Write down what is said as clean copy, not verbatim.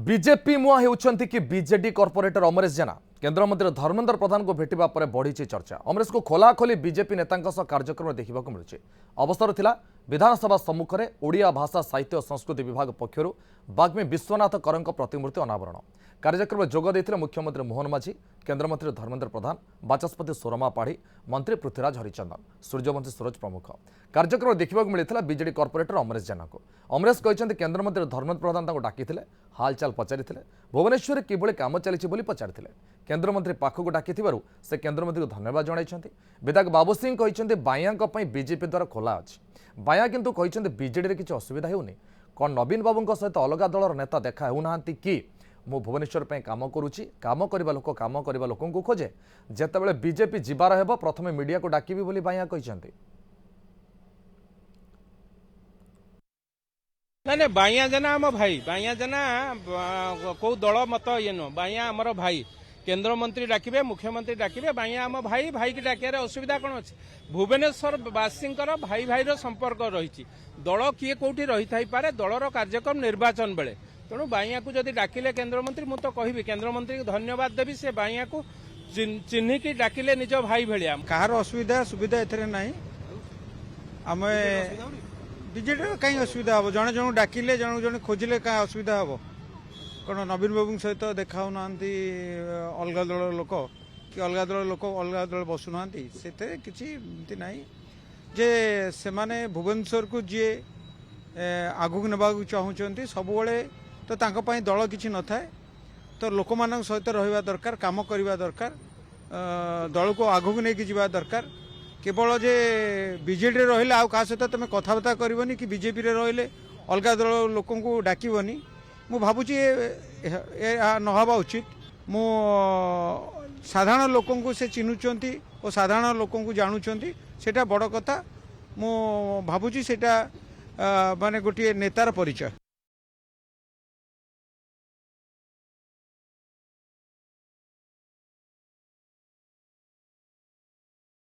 BJP मुआ होउछंती कि BJD corporator Amresh जेना केंद्रमंत्री धर्मेंद्र प्रधान को भेटिबा परे बढ़ी चर्चा। अमरेश को खोलाखोली बीजेपी नेतांक सह कार्यक्रम देखा मिलुଛି। अवसर थिला विधानसभा सम्मुख में ओडिया भाषा साहित्य और संस्कृति विभाग पक्षर बाग्मी विश्वनाथ करंक प्रतिमूर्ति अनावरण कार्यक्रम में जोग देते मुख्यमंत्री मोहन माझी, केंद्रमंत्री धर्मेंद्र प्रधान, बाचस्पति सोरमा पाढ़ी, मंत्री पृथ्वीराज हरिचंदन, सूर्यवंशी सूरज प्रमुख। कार्यक्रम देखा मिलता बीजेडी कॉर्पोरेटर अमरेश जेना को। अमरेश कहते केंद्रमंत्री धर्मेंद्र प्रधान डाकी हालचाल पचारि भुवनेश्वर किभली काम चली पचारि केंद्रमंत्री पाखक डाकी से केंद्रमंत्री को धन्यवाद जणाइछन्ति। विधायक बाबू सिंह कहते बायां बीजेपी द्वारा खोला अच्छी बाया किंतु कहते बीजेडी किसी असुविधा होनी कौन नवीन बाबू सहित अलग दलर नेता देखा होना कि मु भुवनेश्वर पे काम करुच्ची काम करने लोक को खोजे जितेबाला बीजेपी जीवार हेब प्रथम मीडिया को डाकिबी बोली बाया कहते। ना बाइया जना आम भाई बाइया जना कौ दल मत ये नुह बाइया आमर भाई केंद्र मंत्री डाकिबे मुख्यमंत्री डाकिबे बाइया आम भाई भाई की डाकियार असुविधा कौन अच्छे भुवनेश्वर वासी भाई भाई संपर्क रही दल किए कौटी रही थाई पारे दलर कार्यक्रम निर्वाचन बेले तेणु बाइया को जदि डाकिले केंद्रमंत्री मु तो कहबी केंद्रमंत्री को धन्यवाद देवी से बाइया को चिन्हिकी डाकिले निज भाई भाया कहार असुविधा सुविधा एथरे नहीं आम बीजेडी कहीं असुविधा हम जड़े जन डाकिले जन जन खोजिले क्या असुविधा हम कौन नवीन बाबू सहित देखा अलग दल लोक कि अलग दल लोक अलग दल बसुना से किसी ना जे से माने भुवनेश्वर को जी आगू नेबा चाहूँगी सब तो दल किसी न थाए तो लोक मान सहित रहा दरकार काम करवा दरकार दल को आगू नहीं जावा दरकार केवल जे बीजेडी रहिले आउ का सहित तुम कथबार्ता करबनी कि बीजेपी रे रहिले अलग दल लोक डाकबनी मु भावुची नहबा उचित मु साधारण लोक से चिन्हुंट और साधारण लोक जानूंट सेटा बड़ कथा मु भावुची सेटा माने गोटे नेतार परिचय।